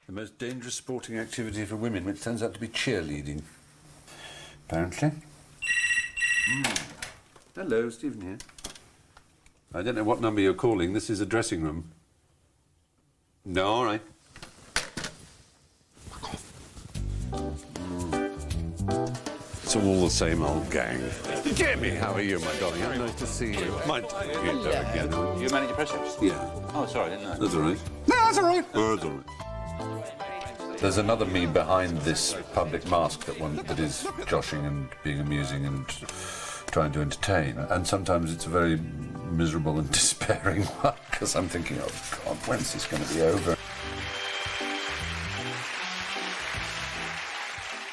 The most dangerous sporting activity for women, which turns out to be cheerleading, apparently. Hello, Stephen here. I don't know what number you're calling. This is a dressing room. No, all right. It's all the same old gang. Jamie, how are you, my darling? Nice to see you. You manicure? Yeah. Oh, sorry, didn't I? That's all right. No, that's all right. Oh, that's all right. There's another me behind this public mask that is joshing and being amusing and trying to entertain. And sometimes it's a very miserable and despairing one, because I'm thinking, oh, God, when's this going to be over?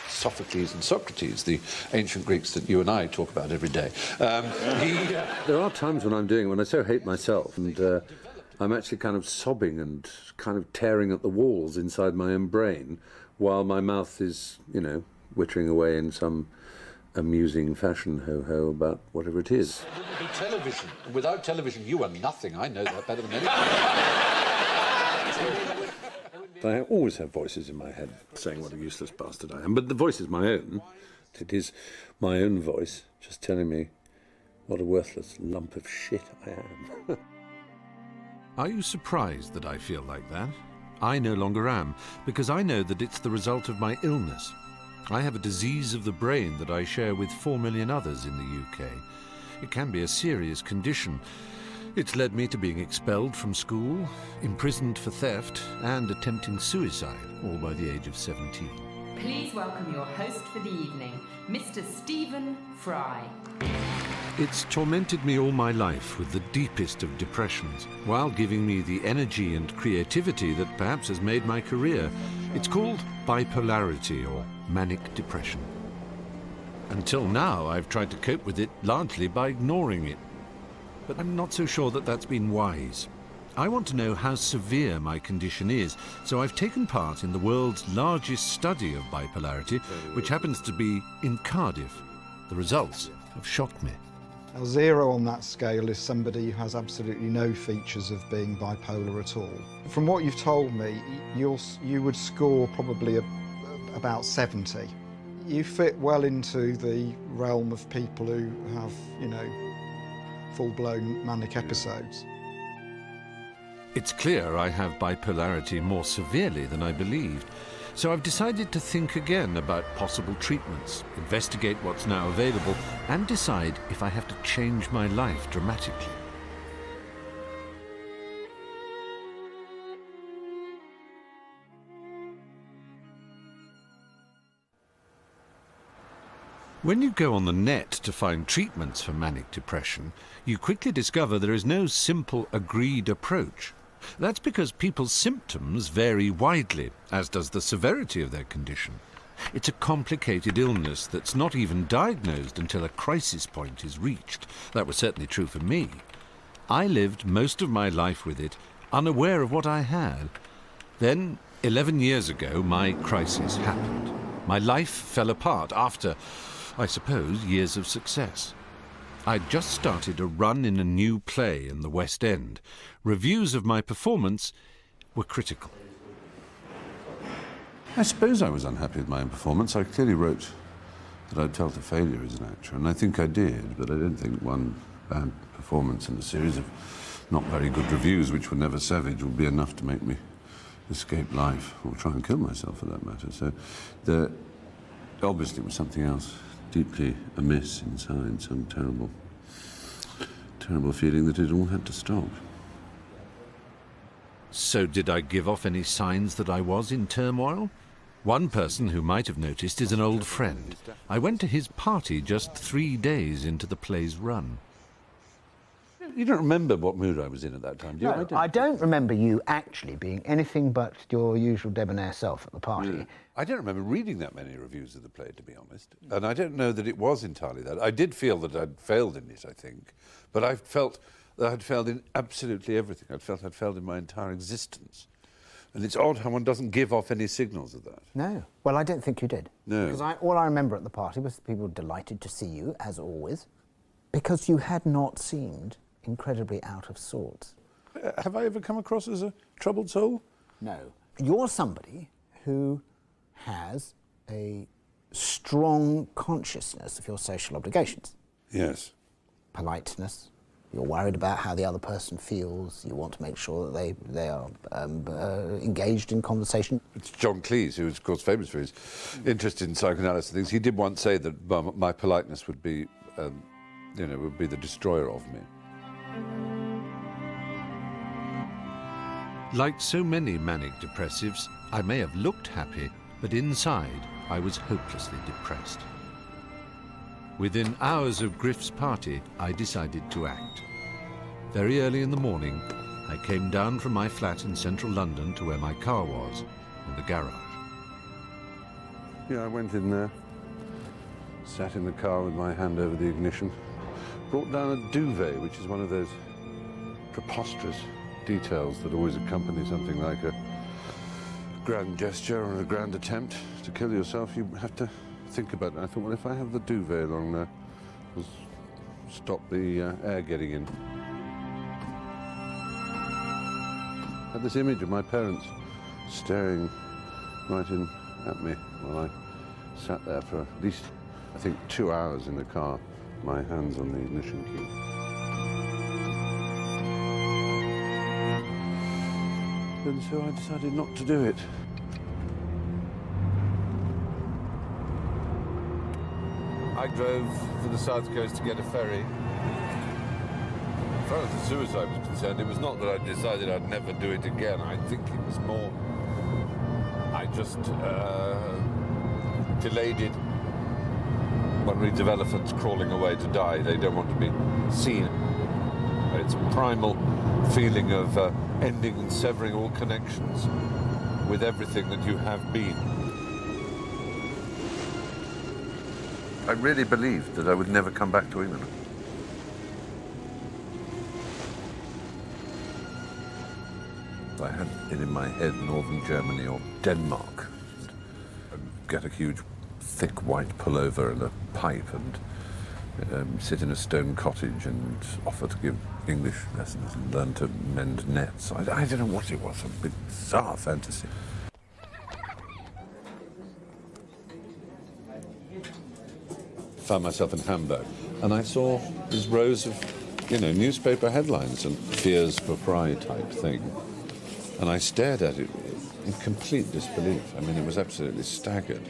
Sophocles and Socrates, the ancient Greeks that you and I talk about every day. There are times when I'm doing it, when I so hate myself, and I'm actually kind of sobbing and kind of tearing at the walls inside my own brain, while my mouth is, you know, wittering away in some amusing fashion ho-ho about whatever it is. It wouldn't be television. Without television, you are nothing. I know that better than anyone. I always have voices in my head saying what a useless bastard I am, but the voice is my own. It is my own voice just telling me what a worthless lump of shit I am. Are you surprised that I feel like that? I no longer am, because I know that it's the result of my illness. I have a disease of the brain that I share with 4 million others in the UK. It can be a serious condition. It's led me to being expelled from school, imprisoned for theft, and attempting suicide, all by the age of 17. Please welcome your host for the evening, Mr. Stephen Fry. It's tormented me all my life with the deepest of depressions, while giving me the energy and creativity that perhaps has made my career. It's called bipolarity or manic depression. Until now, I've tried to cope with it largely by ignoring it. But I'm not so sure that that's been wise. I want to know how severe my condition is, so I've taken part in the world's largest study of bipolarity, which happens to be in Cardiff. The results have shocked me. Now, 0 on that scale is somebody who has absolutely no features of being bipolar at all. From what you've told me, you would score probably about 70. You fit well into the realm of people who have, you know, full-blown manic episodes. It's clear I have bipolarity more severely than I believed, so I've decided to think again about possible treatments, investigate what's now available, and decide if I have to change my life dramatically. When you go on the net to find treatments for manic depression, you quickly discover there is no simple, agreed approach. That's because people's symptoms vary widely, as does the severity of their condition. It's a complicated illness that's not even diagnosed until a crisis point is reached. That was certainly true for me. I lived most of my life with it, unaware of what I had. Then, 11 years ago, my crisis happened. My life fell apart after, I suppose, years of success. I'd just started a run in a new play in the West End. Reviews of my performance were critical. I suppose I was unhappy with my own performance. I clearly wrote that I'd felt a failure as an actor, and I think I did, but I don't think one bad performance and a series of not very good reviews, which were never savage, would be enough to make me escape life, or try and kill myself for that matter. So obviously it was something else deeply amiss inside, some terrible feeling that it all had to stop. So did I give off any signs that I was in turmoil? One person who might have noticed is an old friend. I went to his party just 3 days into the play's run. You don't remember what mood I was in at that time, do you? No, I don't remember you actually being anything but your usual debonair self at the party. Yeah. I don't remember reading that many reviews of the play, to be honest. And I don't know that it was entirely that. I did feel that I'd failed in it, I think. But I felt that I'd failed in absolutely everything. I felt I'd failed in my entire existence. And it's odd how one doesn't give off any signals of that. No. Well, I don't think you did. No. Because all I remember at the party was people delighted to see you, as always, because you had not seemed incredibly out of sorts. Have I ever come across as a troubled soul? No. You're somebody who has a strong consciousness of your social obligations. Yes. Politeness. You're worried about how the other person feels. You want to make sure that they are engaged in conversation. It's John Cleese, who is, of course, famous for his interest in psychoanalysis and things. He did once say that my politeness would be, would be the destroyer of me. Like so many manic depressives, I may have looked happy, but inside I was hopelessly depressed. Within hours of Griff's party, I decided to act. Very early in the morning, I came down from my flat in central London to where my car was, in the garage. Yeah, I went in there, sat in the car with my hand over the ignition, brought down a duvet, which is one of those preposterous details that always accompany something like a grand gesture or a grand attempt to kill yourself. You have to think about it. I thought, well, if I have the duvet along there, it'll stop the air getting in. I had this image of my parents staring right in at me while I sat there for at least, I think, 2 hours in the car, my hands on the ignition key. And so I decided not to do it. I drove to the south coast to get a ferry. As far as the suicide was concerned, it was not that I decided I'd never do it again. I think it was more, I just delayed it. When we read of elephants crawling away to die, they don't want to be seen. It's a primal feeling of ending and severing all connections with everything that you have been. I really believed that I would never come back to England. I had it in my head northern Germany or Denmark. I'd get a huge, thick white pullover and a pipe and sit in a stone cottage and offer to give English lessons and learn to mend nets. I don't know what it was, a bizarre fantasy. Found myself in Hamburg, and I saw these rows of, newspaper headlines and fears for fry type thing. And I stared at it in complete disbelief. I mean, it was absolutely staggered.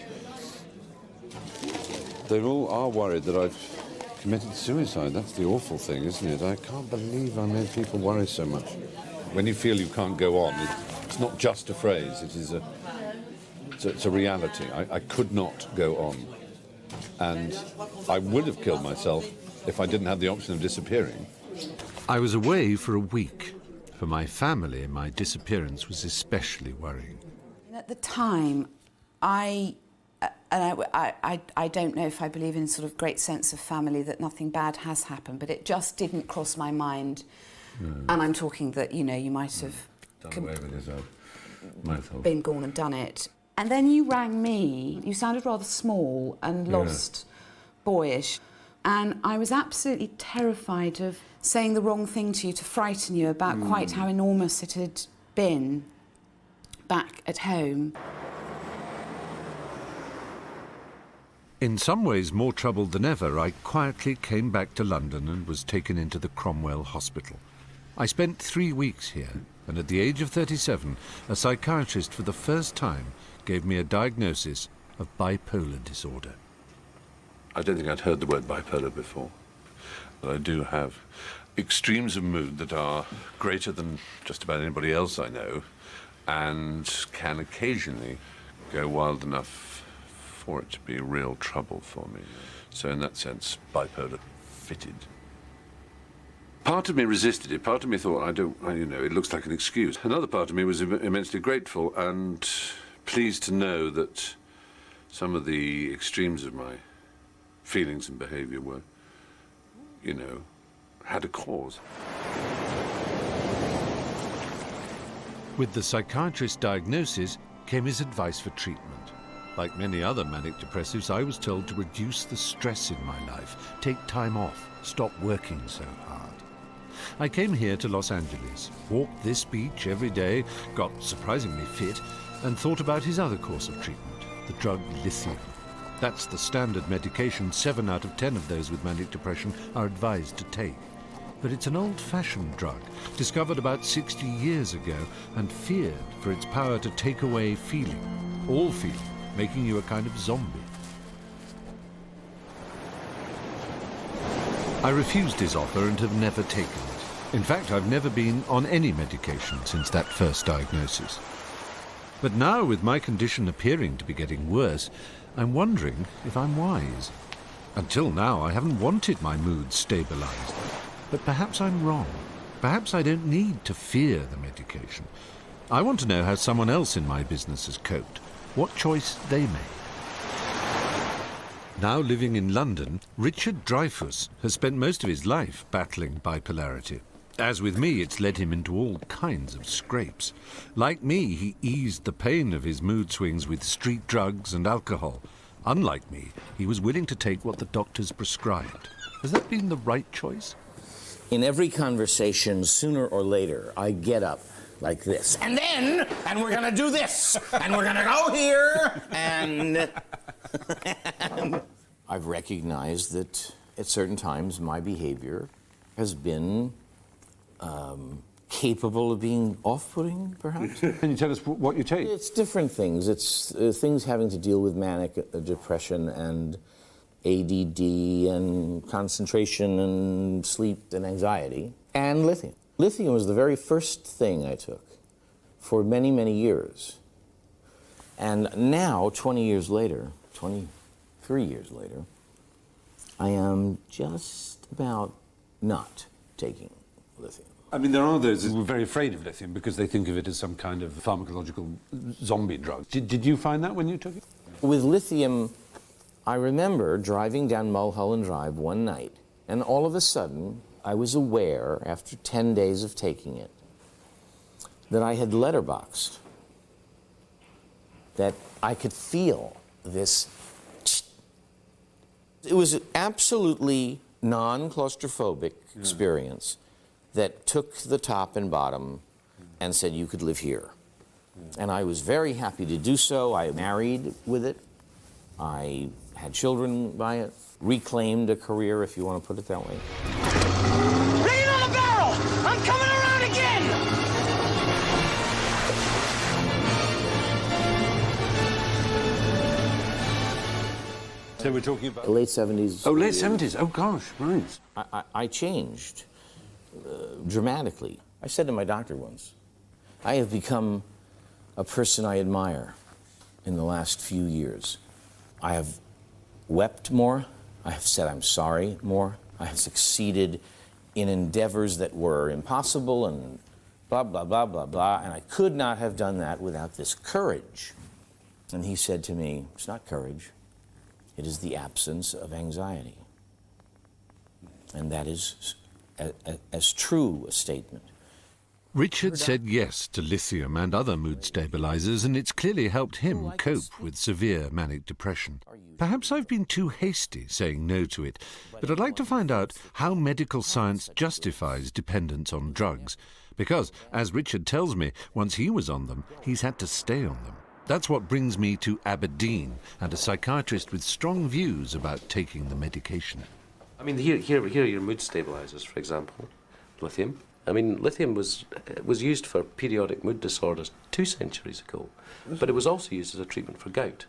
They all are worried that I've committed suicide. That's the awful thing, isn't it? I can't believe I made people worry so much. When you feel you can't go on, it's not just a phrase, it is it's a reality. I could not go on. And I would have killed myself if I didn't have the option of disappearing. I was away for a week. For my family, my disappearance was especially worrying. At the time, I don't know if I believe in sort of great sense of family, that nothing bad has happened, but it just didn't cross my mind. And I'm talking that, you might have Done away with yourself. Might have been gone and done it. And then you rang me. You sounded rather small and lost, boyish. And I was absolutely terrified of saying the wrong thing to you, to frighten you about quite how enormous it had been back at home. In some ways more troubled than ever, I quietly came back to London and was taken into the Cromwell Hospital. I spent 3 weeks here, and at the age of 37, a psychiatrist for the first time gave me a diagnosis of bipolar disorder. I don't think I'd heard the word bipolar before, but I do have extremes of mood that are greater than just about anybody else I know, and can occasionally go wild enough for it to be real trouble for me. So in that sense, bipolar fitted. Part of me resisted it. Part of me thought, it looks like an excuse. Another part of me was immensely grateful and pleased to know that some of the extremes of my feelings and behavior were, had a cause. With the psychiatrist's diagnosis came his advice for treatment. Like many other manic depressives, I was told to reduce the stress in my life, take time off, stop working so hard. I came here to Los Angeles, walked this beach every day, got surprisingly fit, and thought about his other course of treatment, the drug lithium. That's the standard medication 7 out of 10 of those with manic depression are advised to take. But it's an old-fashioned drug, discovered about 60 years ago and feared for its power to take away feeling, all feeling, making you a kind of zombie. I refused his offer and have never taken it. In fact, I've never been on any medication since that first diagnosis. But now, with my condition appearing to be getting worse, I'm wondering if I'm wise. Until now, I haven't wanted my mood stabilized. But perhaps I'm wrong. Perhaps I don't need to fear the medication. I want to know how someone else in my business has coped, what choice they made. Now living in London, Richard Dreyfuss has spent most of his life battling bipolarity. As with me, it's led him into all kinds of scrapes. Like me, he eased the pain of his mood swings with street drugs and alcohol. Unlike me, he was willing to take what the doctors prescribed. Has that been the right choice? In every conversation, sooner or later, I get up like this. And we're gonna do this, and we're gonna go here, and... I've recognized that at certain times my behavior has been capable of being off-putting, perhaps. Can you tell us what you take? It's different things. It's things having to deal with manic depression and ADD and concentration and sleep and anxiety, and lithium. Lithium was the very first thing I took for many, many years. And now, 20 years later, 23 years later, I am just about not taking lithium. I mean, there are those who are very afraid of lithium because they think of it as some kind of pharmacological zombie drug. Did you find that when you took it? With lithium, I remember driving down Mulholland Drive one night, and all of a sudden, I was aware, after 10 days of taking it, that I had letterboxed, that I could feel this. It was an absolutely non-claustrophobic experience that took the top and bottom and said you could live here. And I was very happy to do so. I married with it. I had children by it. Reclaimed a career, if you want to put it that way. Bring it on the barrel! I'm coming around again! So we're talking about... The late 70s. Oh, late 70s. Oh, gosh, right. I changed dramatically. I said to my doctor once, I have become a person I admire in the last few years. I have wept more. I have said I'm sorry more. I have succeeded in endeavors that were impossible and blah, blah, blah, blah, blah. And I could not have done that without this courage. And he said to me, it's not courage. It is the absence of anxiety. And that is as true a statement. Richard said yes to lithium and other mood stabilizers, and it's clearly helped him cope with severe manic depression. Perhaps I've been too hasty saying no to it, but I'd like to find out how medical science justifies dependence on drugs. Because, as Richard tells me, once he was on them, he's had to stay on them. That's what brings me to Aberdeen and a psychiatrist with strong views about taking the medication. I mean, here are your mood stabilizers, for example, lithium. I mean, lithium was used for periodic mood disorders 2 centuries ago, but it was also used as a treatment for gout.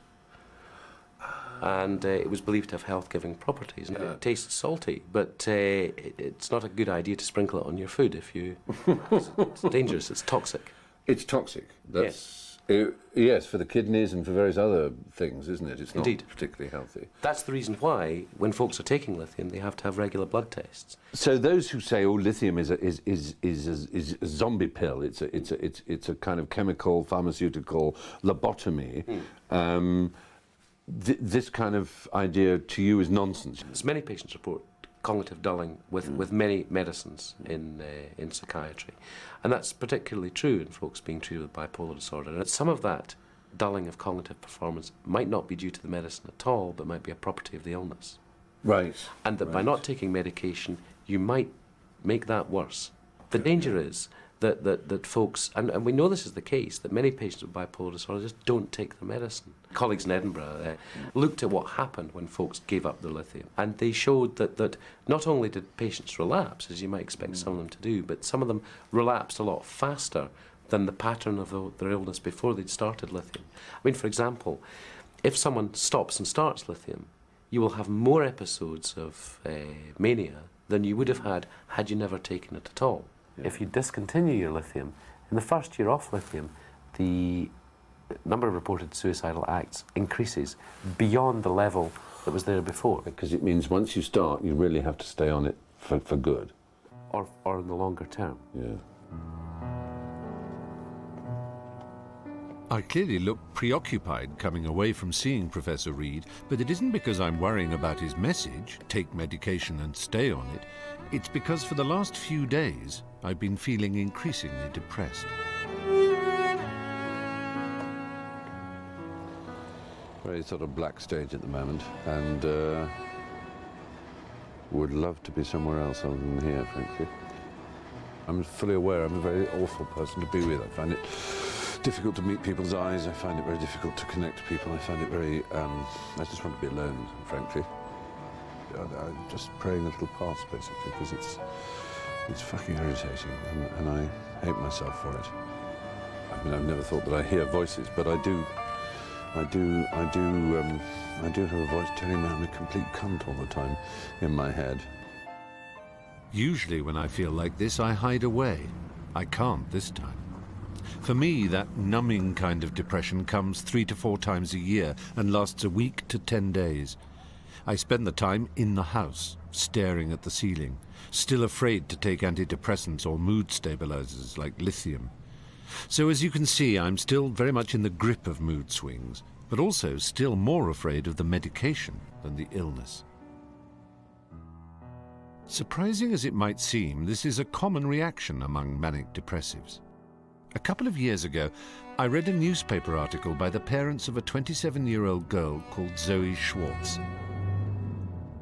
And it was believed to have health-giving properties. And it tastes salty, but it's not a good idea to sprinkle it on your food if you... It's dangerous, it's toxic. It's toxic. Yes. Yes, for the kidneys and for various other things, isn't it? It's not Indeed. particularly healthy. That's the reason why, when folks are taking lithium, they have to have regular blood tests. So those who say, "Oh, lithium is a zombie pill," it's a kind of chemical pharmaceutical lobotomy. This kind of idea to you is nonsense. As many patients report cognitive dulling with many medicines in psychiatry. And that's particularly true in folks being treated with bipolar disorder. And some of that dulling of cognitive performance might not be due to the medicine at all, but might be a property of the illness. Right. And that by not taking medication, you might make that worse. The danger is that folks, and we know this is the case, that many patients with bipolar disorder just don't take their medicine. Colleagues in Edinburgh looked at what happened when folks gave up their lithium, and they showed that not only did patients relapse, as you might expect some of them to do, but some of them relapsed a lot faster than the pattern of their illness before they'd started lithium. I mean, for example, if someone stops and starts lithium, you will have more episodes of mania than you would have had you never taken it at all. Yeah. If you discontinue your lithium, in the first year off lithium, the number of reported suicidal acts increases beyond the level that was there before. Because it means once you start, you really have to stay on it for good. Or in the longer term. Yeah. I clearly look preoccupied coming away from seeing Professor Reed, but it isn't because I'm worrying about his message, take medication and stay on it. It's because for the last few days, I've been feeling increasingly depressed. Very sort of black stage at the moment, and would love to be somewhere else other than here, frankly. I'm fully aware I'm a very awful person to be with. I find it difficult to meet people's eyes. I find it very difficult to connect to people. I find it very, I just want to be alone, frankly. I'm just praying a little past, basically, because it's fucking irritating, and I hate myself for it. I mean, I've never thought that I hear voices, but I do have a voice telling me I'm a complete cunt all the time in my head. Usually when I feel like this, I hide away. I can't this time. For me, that numbing kind of depression comes 3 to 4 times a year and lasts a week to 10 days. I spend the time in the house, staring at the ceiling, still afraid to take antidepressants or mood stabilizers like lithium. So as you can see, I'm still very much in the grip of mood swings, but also still more afraid of the medication than the illness. Surprising as it might seem, this is a common reaction among manic depressives. A couple of years ago, I read a newspaper article by the parents of a 27-year-old girl called Zoe Schwartz.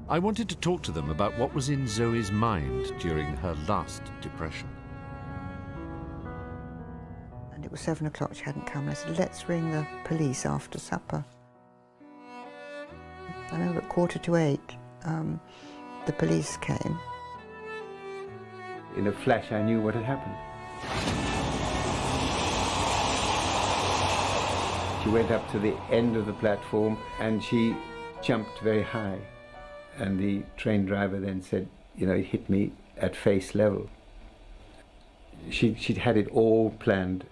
I wanted to talk to them about what was in Zoe's mind during her last depression. And it was 7 o'clock, she hadn't come. I said, let's ring the police after supper. I remember at 7:45, the police came. In a flash, I knew what had happened. She went up to the end of the platform and she jumped very high. And the train driver then said, you know, it hit me at face level. She'd had it all planned.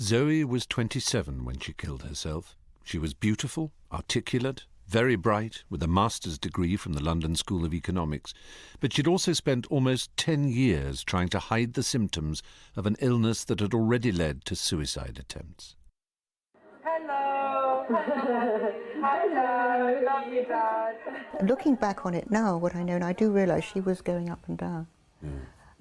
Zoe was 27 when she killed herself. She was beautiful, articulate, very bright, with a master's degree from the London School of Economics. But she'd also spent almost 10 years trying to hide the symptoms of an illness that had already led to suicide attempts. Hello. Hello. Love you, Dad. Looking back on it now, what I know, and I do realise she was going up and down.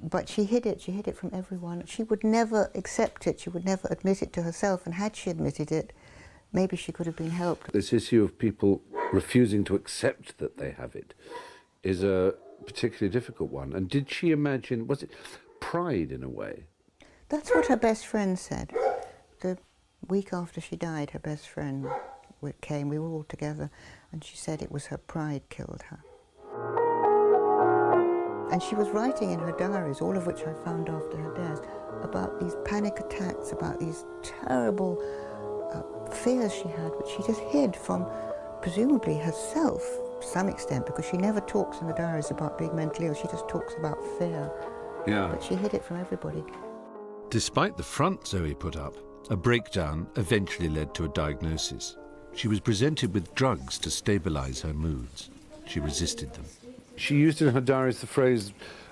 But she hid it from everyone. She would never accept it, she would never admit it to herself, and had she admitted it, maybe she could have been helped. This issue of people refusing to accept that they have it is a particularly difficult one. And did she imagine, was it pride in a way? That's what her best friend said. The week after she died, her best friend came, we were all together, and she said it was her pride killed her. And she was writing in her diaries, all of which I found after her death, about these panic attacks, about these terrible fears she had, which she just hid from, presumably, herself to some extent, because she never talks in the diaries about being mentally ill, she just talks about fear. Yeah. But she hid it from everybody. Despite the front Zoe put up, a breakdown eventually led to a diagnosis. She was presented with drugs to stabilize her moods. She resisted them. She used in her diaries the phrase,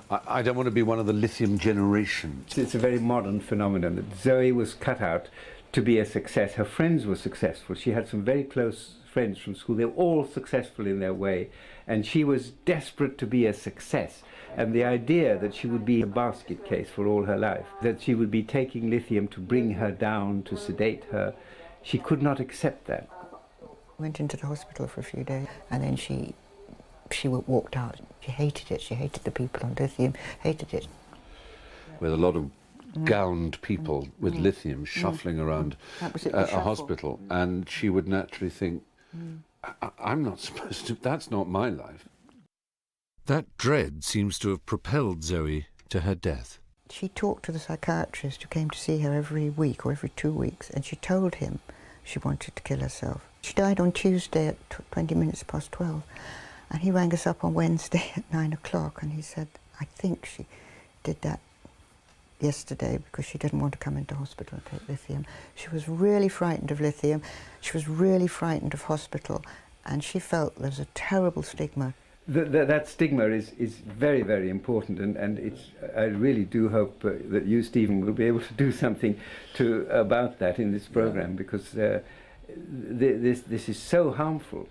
I don't want to be one of the lithium generation. It's a very modern phenomenon that Zoe was cut out to be a success. Her friends were successful. She had some very close friends from school. They were all successful in their way, and she was desperate to be a success. And the idea that she would be a basket case for all her life, that she would be taking lithium to bring her down, to sedate her, she could not accept that. Went into the hospital for a few days, and then she she walked out. She hated it. She hated the people on lithium, hated it. With a lot of gowned people with lithium shuffling around a hospital, and she would naturally think, I'm not supposed to, that's not my life. That dread seems to have propelled Zoe to her death. She talked to the psychiatrist who came to see her every week or every 2 weeks, and she told him she wanted to kill herself. She died on Tuesday at 20 minutes past 12, and he rang us up on Wednesday at 9 o'clock, and he said, I think she did that yesterday because she didn't want to come into hospital and take lithium. She was really frightened of lithium, she was really frightened of hospital, and she felt there was a terrible stigma. That stigma is very, very important, and I really do hope that you, Stephen, will be able to do something about that in this program, because this is so harmful.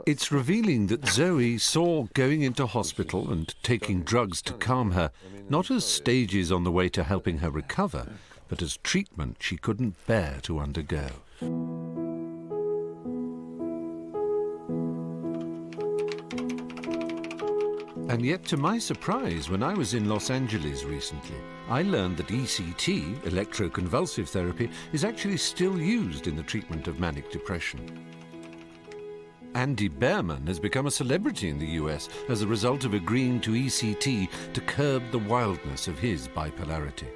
It's revealing that Zoe saw going into hospital and taking drugs to calm her not as stages on the way to helping her recover, but as treatment she couldn't bear to undergo. And yet, to my surprise, when I was in Los Angeles recently, I learned that ECT, electroconvulsive therapy, is actually still used in the treatment of manic depression. Andy Behrman has become a celebrity in the US as a result of agreeing to ECT to curb the wildness of his bipolarity.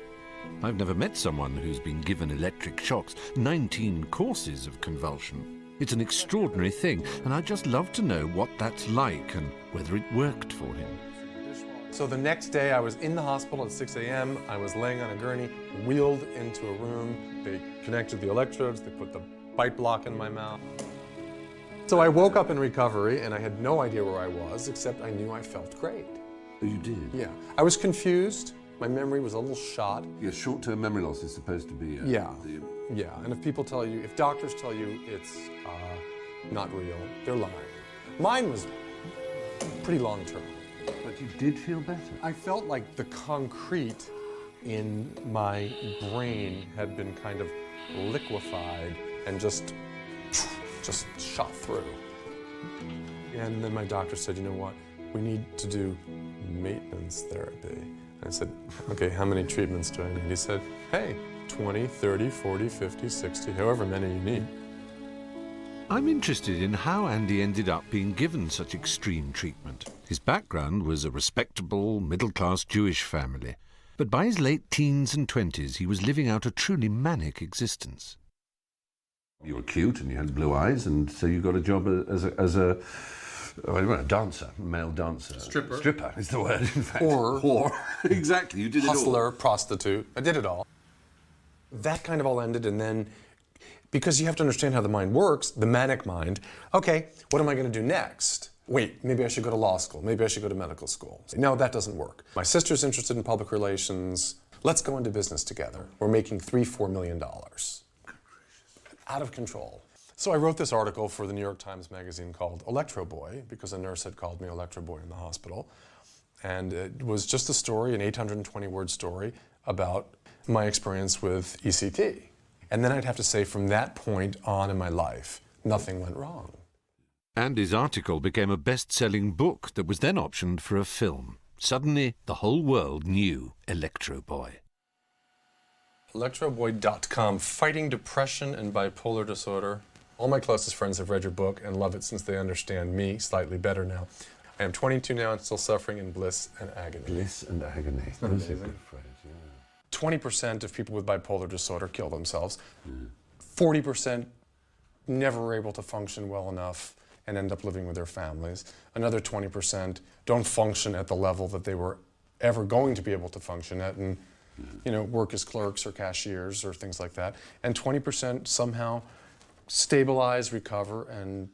I've never met someone who's been given electric shocks, 19 courses of convulsion. It's an extraordinary thing, and I'd just love to know what that's like and whether it worked for him. So the next day I was in the hospital at 6 a.m. I was laying on a gurney, wheeled into a room. They connected the electrodes, they put the bite block in my mouth. So I woke up in recovery and I had no idea where I was, except I knew I felt great. Oh, you did? Yeah. I was confused. My memory was a little shot. Yeah, short-term memory loss is supposed to be... Yeah, and if people tell you, if doctors tell you it's not real, they're lying. Mine was pretty long-term. But you did feel better? I felt like the concrete in my brain had been kind of liquefied and just shot through. And then my doctor said, you know what, we need to do maintenance therapy. I said, okay, how many treatments do I need? He said, hey, 20, 30, 40, 50, 60, however many you need. I'm interested in how Andy ended up being given such extreme treatment. His background was a respectable, middle-class Jewish family, but by his late teens and 20s, he was living out a truly manic existence. You were cute and you had blue eyes, and so you got a job as a dancer, male dancer. Stripper. Stripper is the word, in fact. Whore. Exactly, you did it all. Hustler, prostitute, I did it all. That kind of all ended, and then, because you have to understand how the mind works, the manic mind, okay, what am I going to do next? Wait, maybe I should go to law school, maybe I should go to medical school. No, that doesn't work. My sister's interested in public relations, let's go into business together. We're making $3-4 million. Out of control. So I wrote this article for the New York Times Magazine called Electro Boy, because a nurse had called me Electro Boy in the hospital. And it was just a story, an 820-word story, about my experience with ECT. And then I'd have to say, from that point on in my life, nothing went wrong. Andy's article became a best-selling book that was then optioned for a film. Suddenly, the whole world knew Electro Boy. ElectroBoy.com, Fighting Depression and Bipolar Disorder. All my closest friends have read your book and love it since they understand me slightly better now. I am 22 now and still suffering in bliss and agony. Bliss and agony. That's a good phrase, yeah. 20% of people with bipolar disorder kill themselves. 40% never were able to function well enough and end up living with their families. Another 20% don't function at the level that they were ever going to be able to function at, and work as clerks or cashiers or things like that. And 20% somehow stabilize, recover, and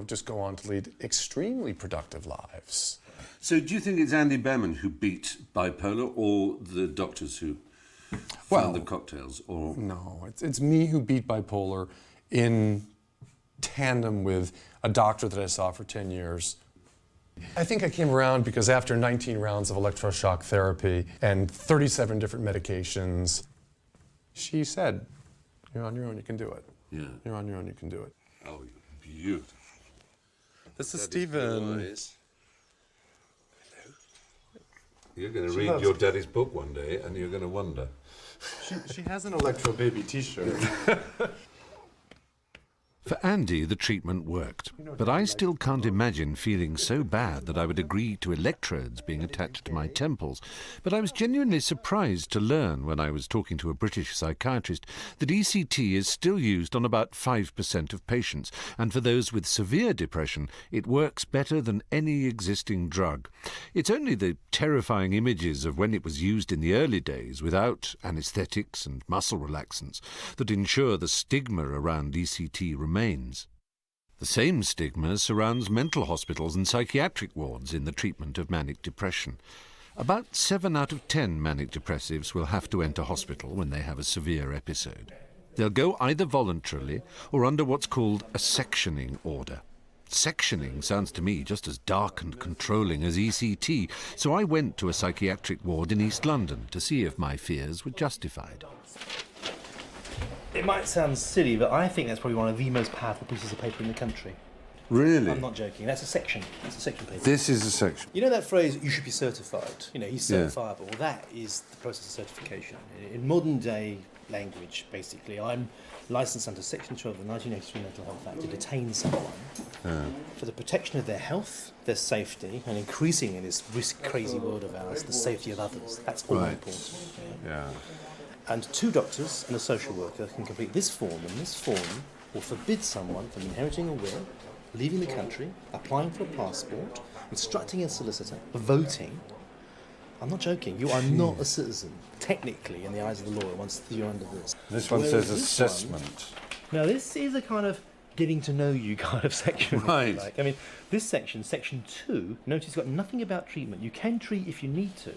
just go on to lead extremely productive lives. So do you think it's Andy Behrman who beat bipolar, or the doctors who found the cocktails? Or no, it's me who beat bipolar in tandem with a doctor that I saw for 10 years. I think I came around because after 19 rounds of electroshock therapy and 37 different medications, she said, you're on your own, you can do it. Yeah. You're on your own, you can do it. Oh, beautiful. This is Stephen. You're going to She read loves your it. daddy's book one day and you're going to wonder. She has an Electro Baby t-shirt. For Andy, the treatment worked, but I still can't imagine feeling so bad that I would agree to electrodes being attached to my temples. But I was genuinely surprised to learn when I was talking to a British psychiatrist that ECT is still used on about 5% of patients, and for those with severe depression, it works better than any existing drug. It's only the terrifying images of when it was used in the early days without anaesthetics and muscle relaxants that ensure the stigma around ECT remains. The same stigma surrounds mental hospitals and psychiatric wards in the treatment of manic depression. About 7 out of 10 manic depressives will have to enter hospital when they have a severe episode. They'll go either voluntarily or under what's called a sectioning order. Sectioning sounds to me just as dark and controlling as ECT, so I went to a psychiatric ward in East London to see if my fears were justified. It might sound silly, but I think that's probably one of the most powerful pieces of paper in the country. Really? I'm not joking. That's a section. That's a section paper. This is a section. You know that phrase, you should be certified? You know, he's Yeah. certifiable. Well, that is the process of certification. In modern day language, basically, I'm licensed under Section 12 of the 1983 Mental Health Act to detain someone for the protection of their health, their safety, and increasingly in this risk-crazy world of ours, the safety of others. That's all important. Yeah. And 2 doctors and a social worker can complete this form, and this form will forbid someone from inheriting a will, leaving the country, applying for a passport, instructing a solicitor, voting. I'm not joking, you are not a citizen, technically, in the eyes of the law, once you're under this. This one Whereas says this assessment. Now, this is a kind of getting to know you kind of section. if you Right. like. I mean, this section, section 2, notice it's got nothing about treatment. You can treat if you need to,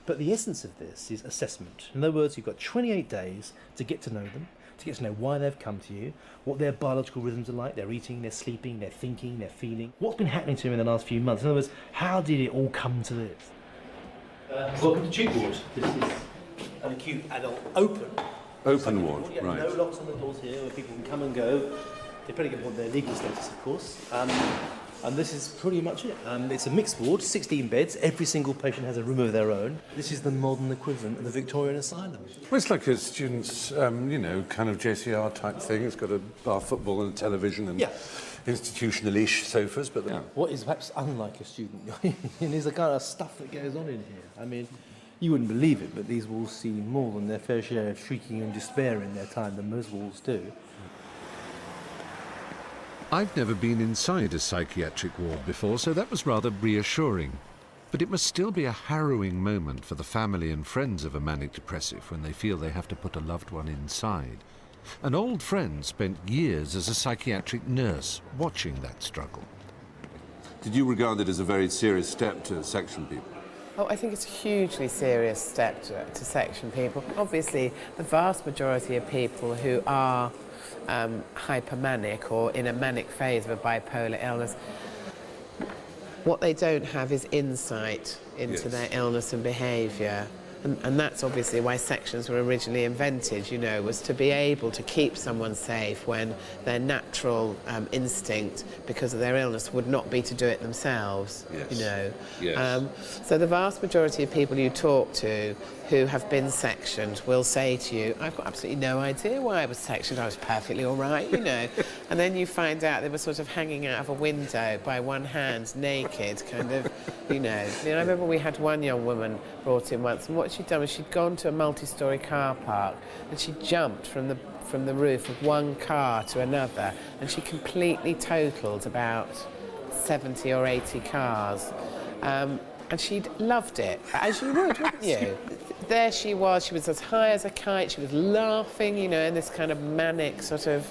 but the essence of this is assessment. In other words, you've got 28 days to get to know them, to get to know why they've come to you, what their biological rhythms are like, their eating, their sleeping, their thinking, their feeling, what's been happening to them in the last few months. In other words, how did it all come to this? Welcome to Tube Ward. This is an acute adult open ward, Yeah, right. no locks on the doors here where people can come and go. They probably get their legal status, of course. And this is pretty much it. It's a mixed ward, 16 beds. Every single patient has a room of their own. This is the modern equivalent of the Victorian Asylum. Well, it's like a student's, you know, kind of JCR type thing. It's got a bar football and a television and institutional-ish sofas, but What is perhaps unlike a student is the kind of stuff that goes on in here. I mean, you wouldn't believe it, but these walls see more than their fair share of shrieking and despair in their time than most walls do. I've never been inside a psychiatric ward before, so that was rather reassuring. But it must still be a harrowing moment for the family and friends of a manic depressive when they feel they have to put a loved one inside. An old friend spent years as a psychiatric nurse watching that struggle. Did you regard it as a very serious step to section people? Oh, I think it's a hugely serious step to section people. Obviously, the vast majority of people who are hypermanic or in a manic phase of a bipolar illness, what they don't have is insight into their illness and behaviour. And that's obviously why sections were originally invented, you know, was to be able to keep someone safe when their natural instinct, because of their illness, would not be to do it themselves, you know. So the vast majority of people you talk to who have been sectioned will say to you, I've got absolutely no idea why I was sectioned, I was perfectly all right, you know. And then you find out they were sort of hanging out of a window by one hand, naked, kind of, you know. I mean, I remember we had one young woman brought in once, and what she'd done was she'd gone to a multi-storey car park and she jumped from the roof of one car to another, and she completely totaled about 70 or 80 cars. And she'd loved it, as you would, wouldn't you? There she was as high as a kite, she was laughing, you know, in this kind of manic sort of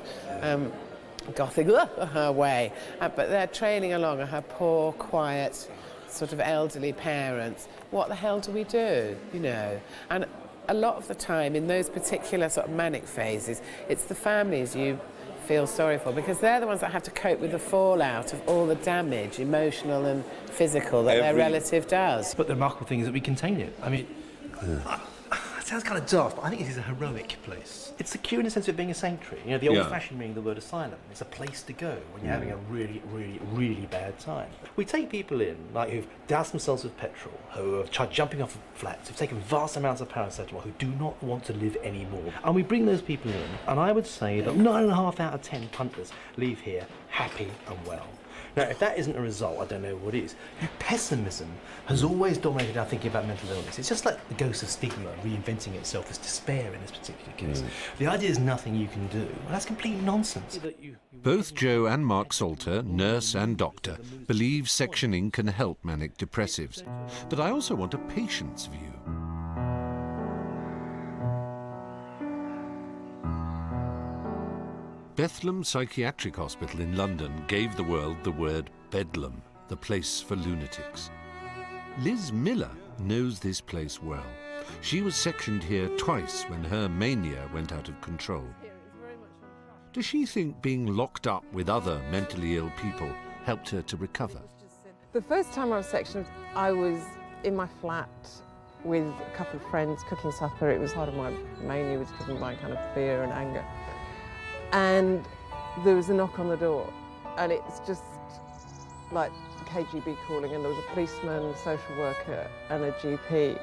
gothic her way. But they're trailing along, her poor, quiet, sort of elderly parents. What the hell do we do, you know? And a lot of the time in those particular sort of manic phases, it's the families you feel sorry for, because they're the ones that have to cope with the fallout of all the damage, emotional and physical, that their relative does. But the remarkable thing is that we contain it. I mean, sounds kind of daft, but I think it is a heroic place. It's secure in the sense of it being a sanctuary. You know, the old-fashioned meaning of the word asylum. It's a place to go when you're having a really, really, really bad time. We take people in, like who've doused themselves with petrol, who have tried jumping off of flats, who've taken vast amounts of paracetamol, who do not want to live anymore. And we bring those people in, and I would say that 9.5 out of 10 punters leave here happy and well. Now, if that isn't a result, I don't know what is. Pessimism has always dominated our thinking about mental illness. It's just like the ghost of stigma reinventing itself as despair in this particular case. The idea is nothing you can do. Well, that's complete nonsense. Both Joe and Mark Salter, nurse and doctor, believe sectioning can help manic depressives. But I also want a patient's view. Bethlem Psychiatric Hospital in London gave the world the word Bedlam, the place for lunatics. Liz Miller knows this place well. She was sectioned here twice when her mania went out of control. Does she think being locked up with other mentally ill people helped her to recover? The first time I was sectioned, I was in my flat with a couple of friends cooking supper. It was part of my mania was driven by kind of fear and anger. And there was a knock on the door, and it's just like KGB calling, and there was a policeman, a social worker, and a GP,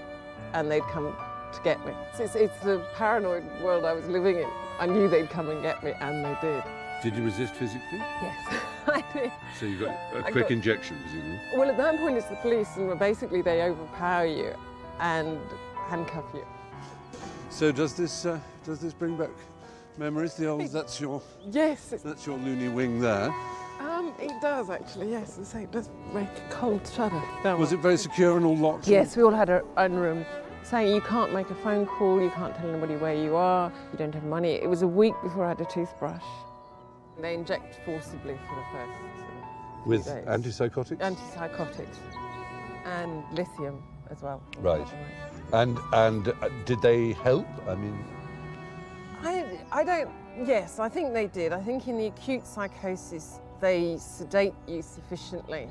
and they'd come to get me. It's the paranoid world I was living in. I knew they'd come and get me, and they did. Did you resist physically? Yes, I did. So you got a quick injection, presumably? Well, at that point it's the police, and basically they overpower you and handcuff you. So does this bring back memories? The old, that's your loony wing there. It does actually, yes. It does make a cold shudder. Was it very secure and all locked? Yes, we all had our own room. Saying you can't make a phone call, you can't tell anybody where you are, you don't have money. It was a week before I had a toothbrush. They inject forcibly for the first with days. Antipsychotics? Antipsychotics and lithium as well. Right. And did they help? I mean, I don't. Yes, I think they did. I think in the acute psychosis they sedate you sufficiently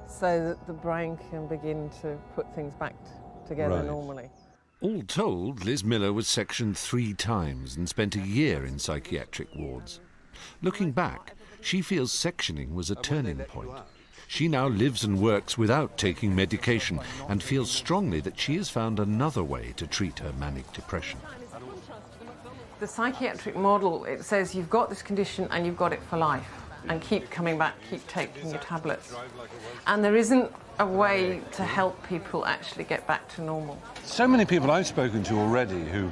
so that the brain can begin to put things back together normally. All told, Liz Miller was sectioned 3 times and spent a year in psychiatric wards. Looking back, she feels sectioning was a turning point. She now lives and works without taking medication and feels strongly that she has found another way to treat her manic depression. The psychiatric model, it says you've got this condition and you've got it for life, and keep coming back, keep taking your tablets. And there isn't a way to help people actually get back to normal. so many people I've spoken to already who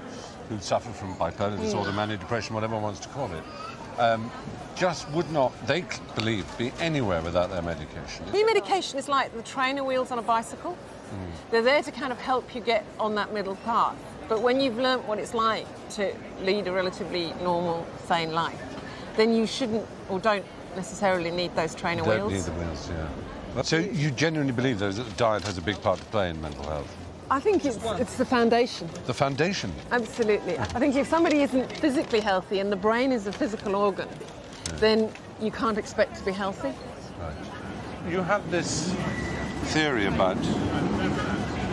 suffer from bipolar disorder, manic depression, whatever one wants to call it, just would not, they believe, be anywhere without their medication. Your medication is like the trainer wheels on a bicycle. They're there to kind of help you get on that middle path. But when you've learnt what it's like to lead a relatively normal, sane life, then you shouldn't or don't necessarily need those trainer wheels. Don't need the wheels, yeah. So you genuinely believe, though, that the diet has a big part to play in mental health? I think it's the foundation. The foundation? Absolutely. I think if somebody isn't physically healthy and the brain is a physical organ, then you can't expect to be healthy. Right. You have this theory about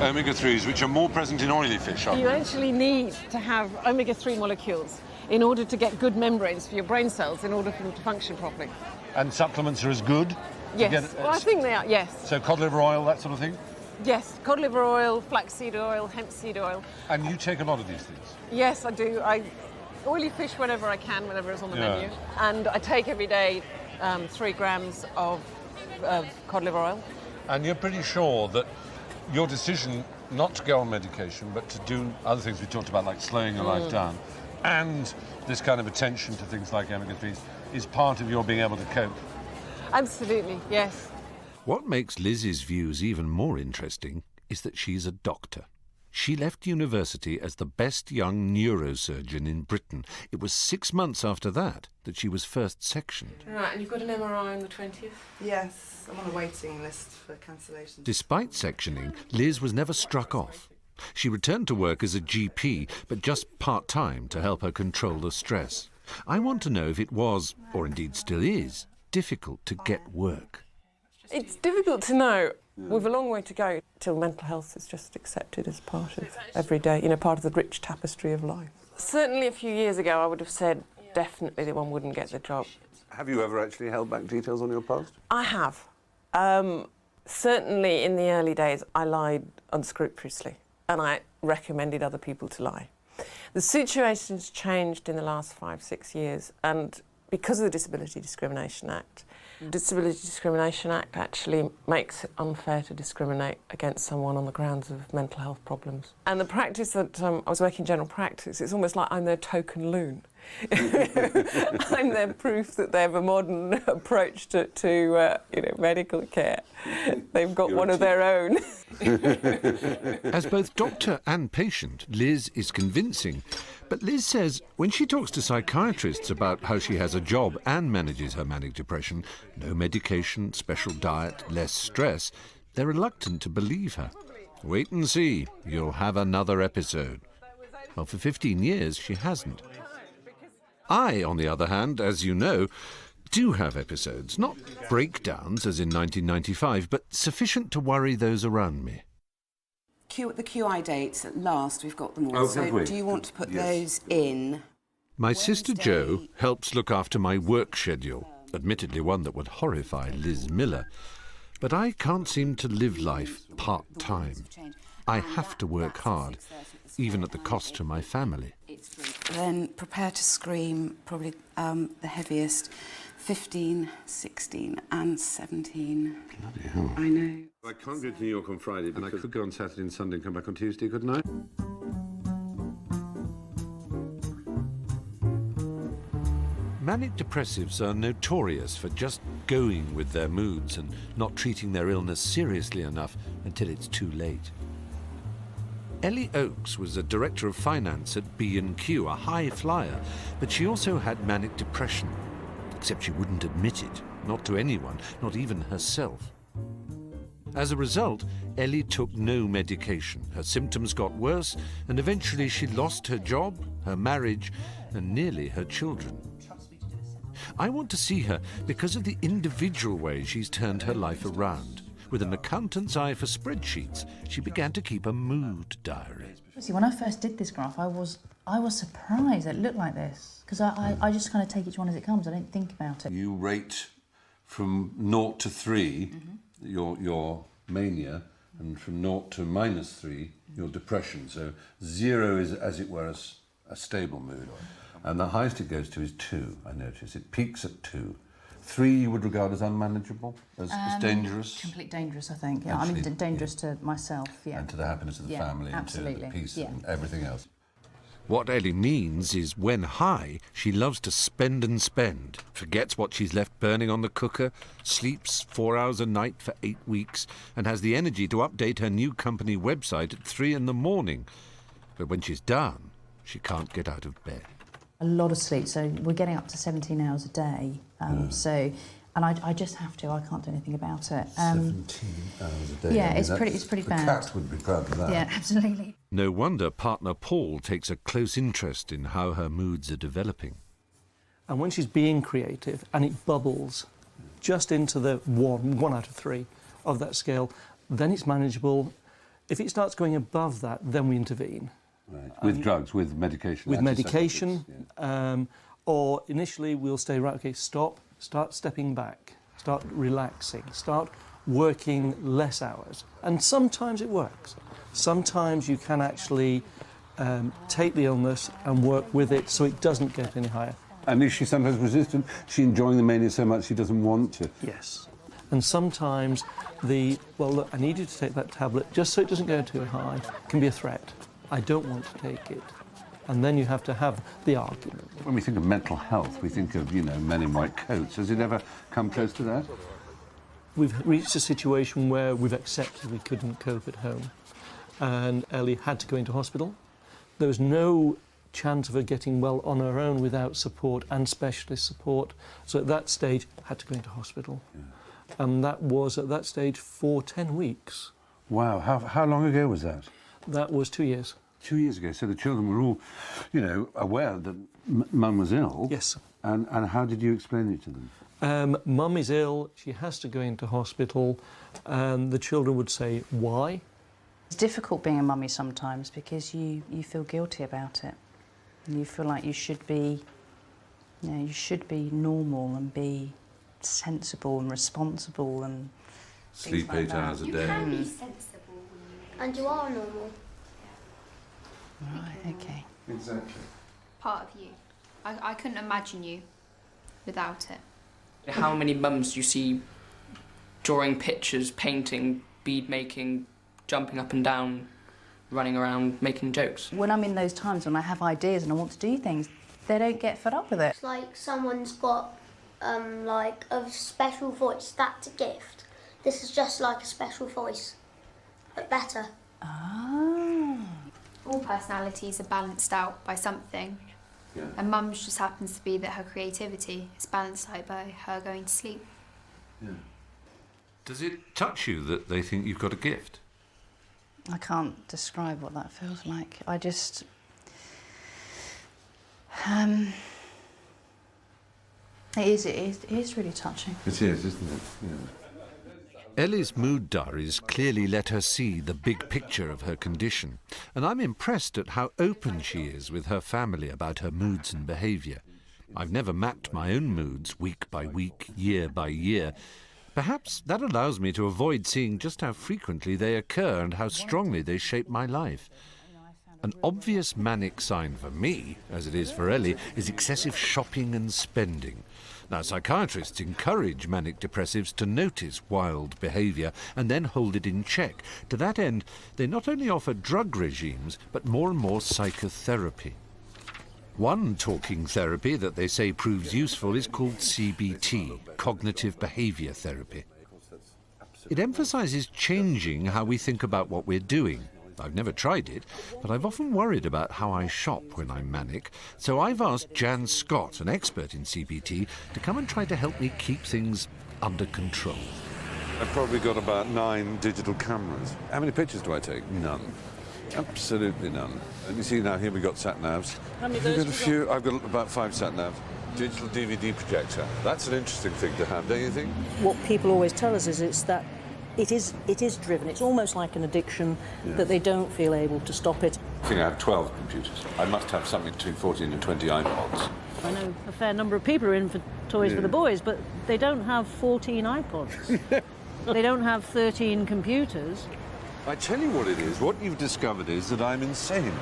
omega-3s, which are more present in oily fish, aren't You they? actually need to have omega-3 molecules in order to get good membranes for your brain cells in order for them to function properly. And supplements are as good? Yes, well, I think they are, yes. So cod liver oil, that sort of thing? Yes, cod liver oil, flaxseed oil, hemp seed oil. And you take a lot of these things? Yes, I do. I oily fish whenever I can, whenever it's on the menu. And I take every day 3 grams of cod liver oil. And you're pretty sure that your decision not to go on medication, but to do other things we talked about, like slowing your life down, and this kind of attention to things like omega-3s, is part of your being able to cope? Absolutely, yes. What makes Liz's views even more interesting is that she's a doctor. She left university as the best young neurosurgeon in Britain. It was 6 months after that she was first sectioned. Right, and you've got an MRI on the 20th? Yes, I'm on a waiting list for cancellation. Despite sectioning, Liz was never struck off. She returned to work as a GP, but just part-time to help her control the stress. I want to know if it was, or indeed still is, difficult to get work. It's difficult to know. We've a long way to go till mental health is just accepted as part of every day, you know, part of the rich tapestry of life. Certainly a few years ago I would have said definitely that one wouldn't get the job. Have you ever actually held back details on your past? I have. Certainly in the early days I lied unscrupulously and I recommended other people to lie. The situation's changed in the last 5-6 years, and because of the Disability Discrimination Act, the Disability Discrimination Act actually makes it unfair to discriminate against someone on the grounds of mental health problems. And the practice that I was working general practice, it's almost like I'm their token loon. I'm their proof that they have a modern approach to you know, medical care. They've got one of their own. As both doctor and patient, Liz is convincing. But Liz says when she talks to psychiatrists about how she has a job and manages her manic depression, no medication, special diet, less stress, they're reluctant to believe her. Wait and see, you'll have another episode. Well, for 15 years, she hasn't. I, on the other hand, as you know, do have episodes, not breakdowns as in 1995, but sufficient to worry those around me. The QI dates at last, we've got them all. Oh, so have we? do you want to put those in? My sister Jo helps look after my work schedule, admittedly one that would horrify Liz Miller. But I can't seem to live life part-time. I have to work hard, even at the cost to my family. Then prepare to scream, probably the heaviest, 15, 16 and 17. Bloody hell. I know. I can't go to New York on Friday, but I could go on Saturday and Sunday and come back on Tuesday, couldn't I? Manic depressives are notorious for just going with their moods and not treating their illness seriously enough until it's too late. Ellie Oakes was a director of finance at B&Q, a high flyer, but she also had manic depression, except she wouldn't admit it, not to anyone, not even herself. As a result, Ellie took no medication. Her symptoms got worse, and eventually she lost her job, her marriage, and nearly her children. I want to see her because of the individual way she's turned her life around. With an accountant's eye for spreadsheets, she began to keep a mood diary. See, when I first did this graph, I was surprised that it looked like this, because I just kind of take each one as it comes. I don't think about it. You rate from 0 to 3 your mania, and from 0 to -3 your depression. So 0 is, as it were, a stable mood. And the highest it goes to is 2, I notice. It peaks at 2. 3 you would regard as unmanageable, as dangerous? Complete dangerous, I think. Yeah, Actually, I mean, dangerous to myself, yeah. And to the happiness of the family, absolutely. and to the peace and everything else. What Ellie means is when high, she loves to spend and spend, forgets what she's left burning on the cooker, sleeps 4 hours a night for 8 weeks, and has the energy to update her new company website at 3 in the morning. But when she's done, she can't get out of bed. A lot of sleep, so we're getting up to 17 hours a day. And I just have to, I can't do anything about it. 17 hours a day. Yeah, I mean, it's pretty bad. The cat would be proud of that. Yeah, absolutely. No wonder partner Paul takes a close interest in how her moods are developing. And when she's being creative and it bubbles just into the 1 out of 3 of that scale, then it's manageable. If it starts going above that, then we intervene. Right. With drugs, with medication? With medication, or initially we'll say, right, okay, stop, start stepping back, start relaxing, start working less hours. And sometimes it works. Sometimes you can actually take the illness and work with it so it doesn't get any higher. And is she sometimes resistant? She enjoying the mania so much she doesn't want to? Yes. And sometimes well, look, I need you to take that tablet just so it doesn't go too high, can be a threat. I don't want to take it. And then you have to have the argument. When we think of mental health, we think of, men in white coats. Has it ever come close to that? We've reached a situation where we've accepted we couldn't cope at home. And Ellie had to go into hospital. There was no chance of her getting well on her own without support and specialist support. So at that stage, had to go into hospital. Yeah. And that was, at that stage, for 10 weeks. Wow. How long ago was that? That was 2 years. 2 years ago. So the children were all, aware that Mum was ill. Yes. And how did you explain it to them? Mum is ill, she has to go into hospital, and the children would say, why? It's difficult being a mummy sometimes because you feel guilty about it. And you feel like you should be, you should be normal and be sensible and responsible and sleep like 8 hours a day. You can be sensible and you are normal. Right, okay. Exactly. Part of you. I couldn't imagine you without it. How many mums do you see drawing pictures, painting, bead making, jumping up and down, running around, making jokes? When I'm in those times when I have ideas and I want to do things, they don't get fed up with it. It's like someone's got like a special voice. That's a gift. This is just like a special voice, but better. Ah. All personalities are balanced out by something. Yeah. And Mum's just happens to be that her creativity is balanced out by her going to sleep. Yeah. Does it touch you that they think you've got a gift? I can't describe what that feels like. I just... It is really touching. It is, isn't it? Yeah. Ellie's mood diaries clearly let her see the big picture of her condition, and I'm impressed at how open she is with her family about her moods and behaviour. I've never mapped my own moods week by week, year by year. Perhaps that allows me to avoid seeing just how frequently they occur and how strongly they shape my life. An obvious manic sign for me, as it is for Ellie, is excessive shopping and spending. Now, psychiatrists encourage manic depressives to notice wild behaviour and then hold it in check. To that end, they not only offer drug regimes, but more and more psychotherapy. One talking therapy that they say proves useful is called CBT, cognitive behaviour therapy. It emphasises changing how we think about what we're doing. I've never tried it, but I've often worried about how I shop when I'm manic, so I've asked Jan Scott, an expert in CBT, to come and try to help me keep things under control. I've probably got about 9 digital cameras. How many pictures do I take? None. Absolutely none. And you see now, here we've got sat-navs. How many of We've those got a have you few. I've got about 5 sat-navs. Digital DVD projector. That's an interesting thing to have, don't you think? What people always tell us is that it is driven. It's almost like an addiction that they don't feel able to stop it. I think I have 12 computers. I must have something between 14 and 20 iPods. I know a fair number of people are in for toys for the boys, but they don't have 14 iPods. They don't have 13 computers. I tell you what it is. What you've discovered is that I'm insane.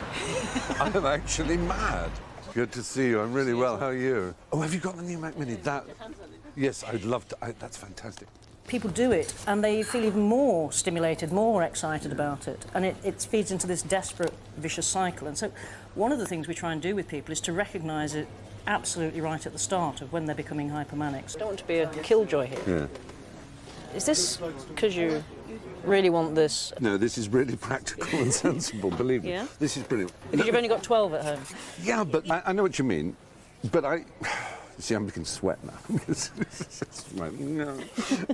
I'm actually mad. Good to see you. I'm really well. How are you? Oh, have you got the new Mac Mini? Yes, I'd love to. That's fantastic. People do it and they feel even more stimulated, more excited about it, and it feeds into this desperate, vicious cycle. And so one of the things we try and do with people is to recognise it absolutely right at the start of when they're becoming hypomanic. I don't want to be a killjoy here. Yeah. Is this because you really want this? No, this is really practical and sensible, believe me. Yeah? This is brilliant. Because you've only got 12 at home. Yeah, but I know what you mean. But see, I'm beginning to sweat now.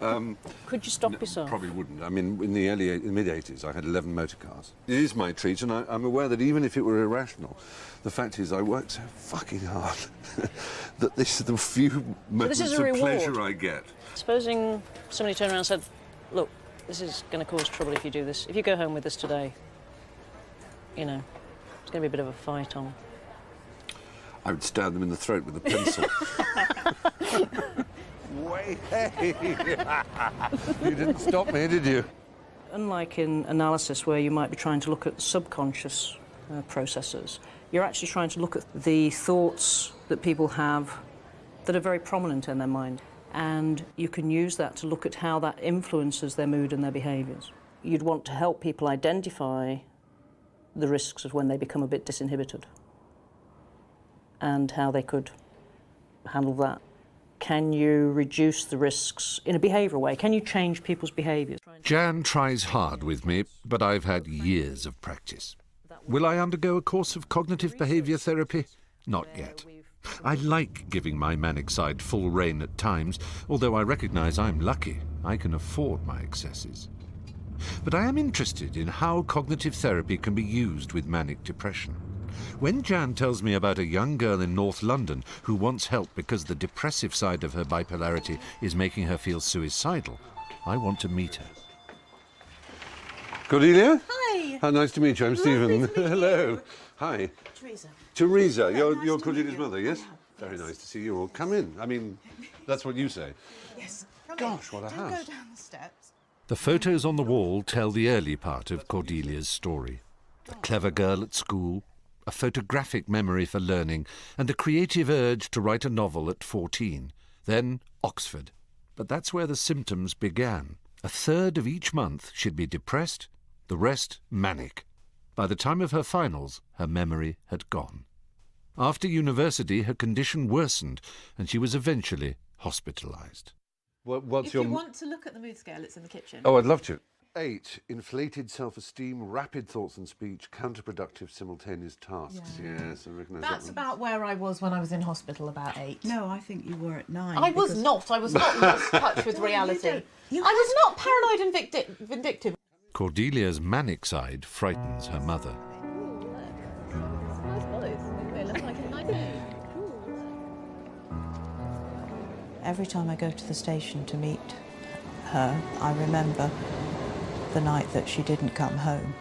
No. Could you stop yourself? Probably wouldn't. I mean, in the mid-80s, I had 11 motor cars. It is my treat, and I'm aware that even if it were irrational, the fact is I work so fucking hard that this is the few moments of pleasure I get. Supposing somebody turned around and said, look, this is going to cause trouble if you do this. If you go home with this today, you know, it's going to be a bit of a fight on. I would stab them in the throat with a pencil. Hey! You didn't stop me, did you? Unlike in analysis where you might be trying to look at subconscious processes, you're actually trying to look at the thoughts that people have that are very prominent in their mind. And you can use that to look at how that influences their mood and their behaviours. You'd want to help people identify the risks of when they become a bit disinhibited and how they could handle that. Can you reduce the risks in a behavioural way? Can you change people's behaviours? Jan tries hard with me, but I've had years of practice. Will I undergo a course of cognitive behaviour therapy? Not yet. I like giving my manic side full rein at times, although I recognise I'm lucky. I can afford my excesses. But I am interested in how cognitive therapy can be used with manic depression. When Jan tells me about a young girl in North London who wants help because the depressive side of her bipolarity is making her feel suicidal, I want to meet her. Cordelia? Hi. How nice to meet you. I'm Stephen. Nice to meet Hello. you. Hi. Teresa. Teresa, you're nice Cordelia's mother, yes? Very nice to see you all. Come in. I mean, that's what you say. Yes. Gosh, what a Do house. go down the steps. The photos on the wall tell the early part of Cordelia's story. A clever girl at school, a photographic memory for learning, and a creative urge to write a novel at 14. Then Oxford. But that's where the symptoms began. A third of each month she'd be depressed, the rest manic. By the time of her finals, her memory had gone. After university, her condition worsened, and she was eventually hospitalised. What's If your... you want to look at the mood scale, it's in the kitchen. Oh, I'd love to. 8, inflated self-esteem, rapid thoughts and speech, counterproductive simultaneous tasks. Yes, I recognise that That's one. about where I was when I was in hospital, about 8. No, I think you were at 9. I was not lost touch with reality. I was not paranoid and vindictive. Cordelia's manic side frightens her mother. Every time I go to the station to meet her, I remember the night that she didn't come home.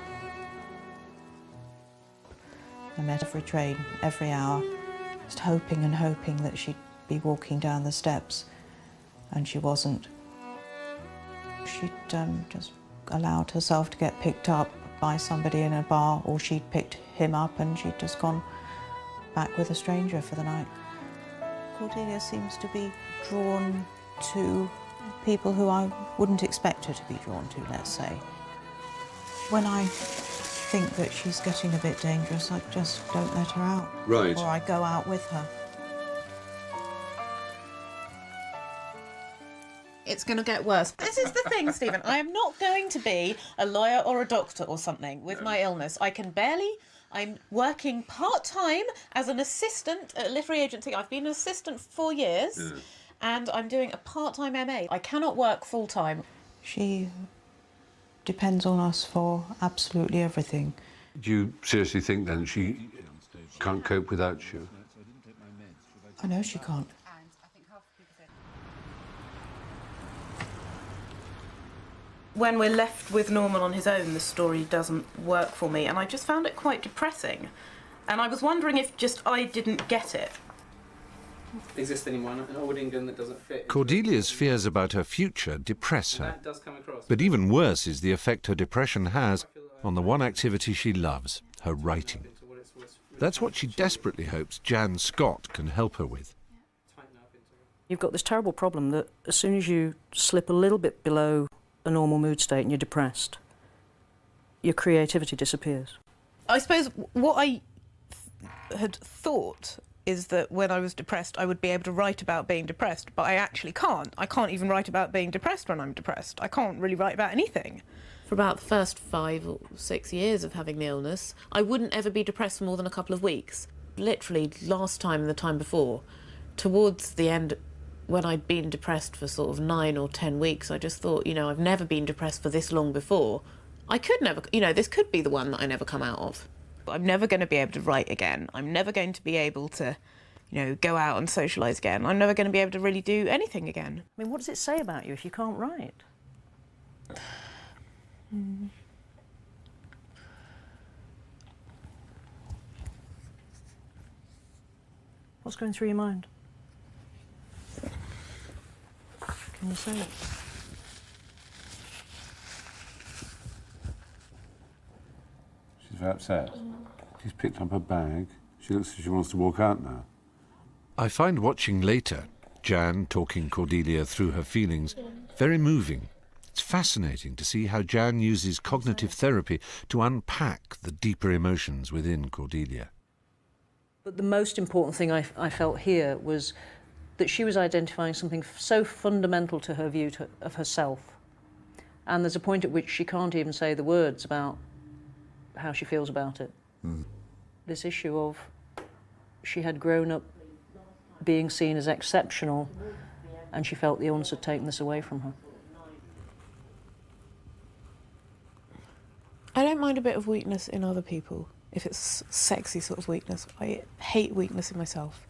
I met every train, every hour, just hoping and hoping that she'd be walking down the steps, and she wasn't. She'd just allowed herself to get picked up by somebody in a bar, or she'd picked him up and she'd just gone back with a stranger for the night. Cordelia seems to be drawn to people who I wouldn't expect her to be drawn to, let's say. When I think that she's getting a bit dangerous, I just don't let her out. Right. Or I go out with her. It's going to get worse. This is the thing, Stephen. I am not going to be a lawyer or a doctor or something with my illness. I'm working part-time as an assistant at a literary agency. I've been an assistant for 4 years, and I'm doing a part-time MA. I cannot work full-time. She depends on us for absolutely everything. Do you seriously think then she can't cope without you? I know she can't. When we're left with Norman on his own, the story doesn't work for me, and I just found it quite depressing. And I was wondering if just I didn't get it. Exist anymore in old England that doesn't fit. Cordelia's fears about her future depress her. That does come across. But even worse is the effect her depression has on the one activity she loves, her writing. That's what she desperately hopes Jan Scott can help her with. You've got this terrible problem that as soon as you slip a little bit below a normal mood state and you're depressed, your creativity disappears. I suppose what I had thought is that when I was depressed, I would be able to write about being depressed, but I actually can't. I can't even write about being depressed when I'm depressed. I can't really write about anything. For about the first 5 or 6 years of having the illness, I wouldn't ever be depressed for more than a couple of weeks. Literally, last time and the time before, towards the end, when I'd been depressed for sort of 9 or 10 weeks, I just thought, I've never been depressed for this long before. I could never, this could be the one that I never come out of. I'm never going to be able to write again. I'm never going to be able to, go out and socialise again. I'm never going to be able to really do anything again. I mean, what does it say about you if you can't write? What's going through your mind? Can you say it? She's very upset. She's picked up her bag. She looks as if she wants to walk out now. I find watching later, Jan talking Cordelia through her feelings, very moving. It's fascinating to see how Jan uses cognitive therapy to unpack the deeper emotions within Cordelia. But the most important thing I felt here was that she was identifying something so fundamental to her view of herself. And there's a point at which she can't even say the words about how she feels about it. This issue of she had grown up being seen as exceptional, and she felt the illness had taken this away from her. I don't mind a bit of weakness in other people. if it's sexy sort of weakness. I hate weakness in myself.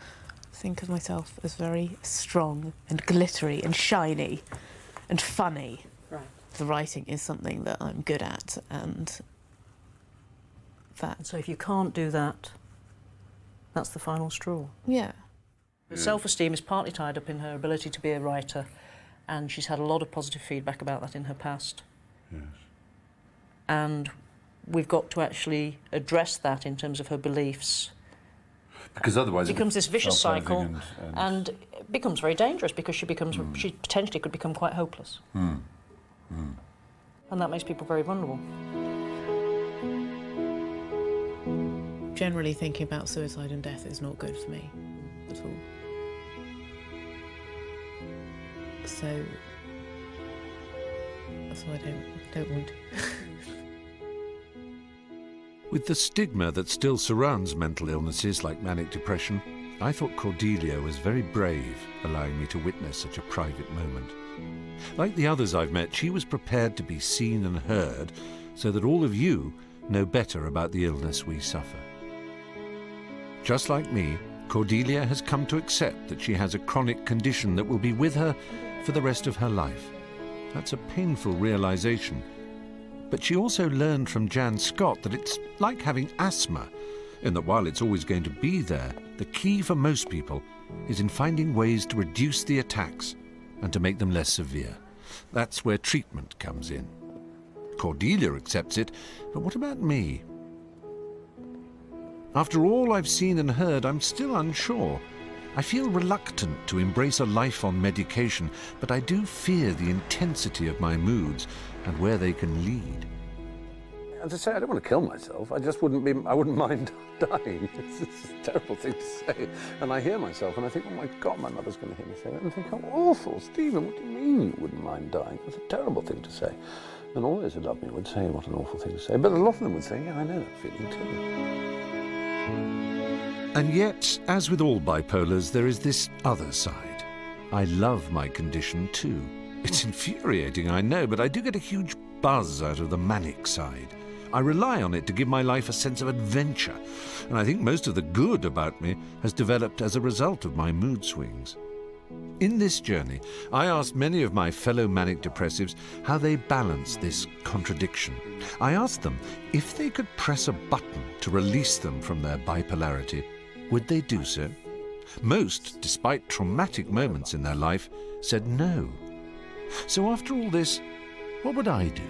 Think of myself as very strong and glittery and shiny and funny. Right. The writing is something that I'm good at, and that. So if you can't do that, that's the final straw. Yeah. Her self-esteem is partly tied up in her ability to be a writer, and she's had a lot of positive feedback about that in her past. Yes. And we've got to actually address that in terms of her beliefs. Because otherwise it becomes this vicious cycle, and and it becomes very dangerous because she potentially could become quite hopeless. And that makes people very vulnerable. Generally thinking about suicide and death is not good for me at all. So that's why I don't want to. With the stigma that still surrounds mental illnesses like manic depression, I thought Cordelia was very brave, allowing me to witness such a private moment. Like the others I've met, she was prepared to be seen and heard so that all of you know better about the illness we suffer. Just like me, Cordelia has come to accept that she has a chronic condition that will be with her for the rest of her life. That's a painful realization. But she also learned from Jan Scott that it's like having asthma, in that while it's always going to be there, the key for most people is in finding ways to reduce the attacks and to make them less severe. That's where treatment comes in. Cordelia accepts it, but what about me? After all I've seen and heard, I'm still unsure. I feel reluctant to embrace a life on medication, but I do fear the intensity of my moods and where they can lead. As I say, I don't want to kill myself. I wouldn't mind dying. It's a terrible thing to say. And I hear myself and I think, oh my God, my mother's going to hear me say that. And I think, how awful, Stephen, what do you mean you wouldn't mind dying? It's a terrible thing to say. And all those who love me would say, what an awful thing to say. But a lot of them would say, yeah, I know that feeling too. And yet, as with all bipolars, there is this other side. I love my condition too. It's infuriating, I know, but I do get a huge buzz out of the manic side. I rely on it to give my life a sense of adventure, and I think most of the good about me has developed as a result of my mood swings. In this journey, I asked many of my fellow manic depressives how they balance this contradiction. I asked them if they could press a button to release them from their bipolarity, would they do so? Most, despite traumatic moments in their life, said no. So after all this, what would I do?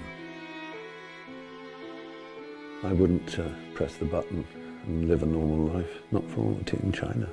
I wouldn't press the button and live a normal life, not for all the tea in China.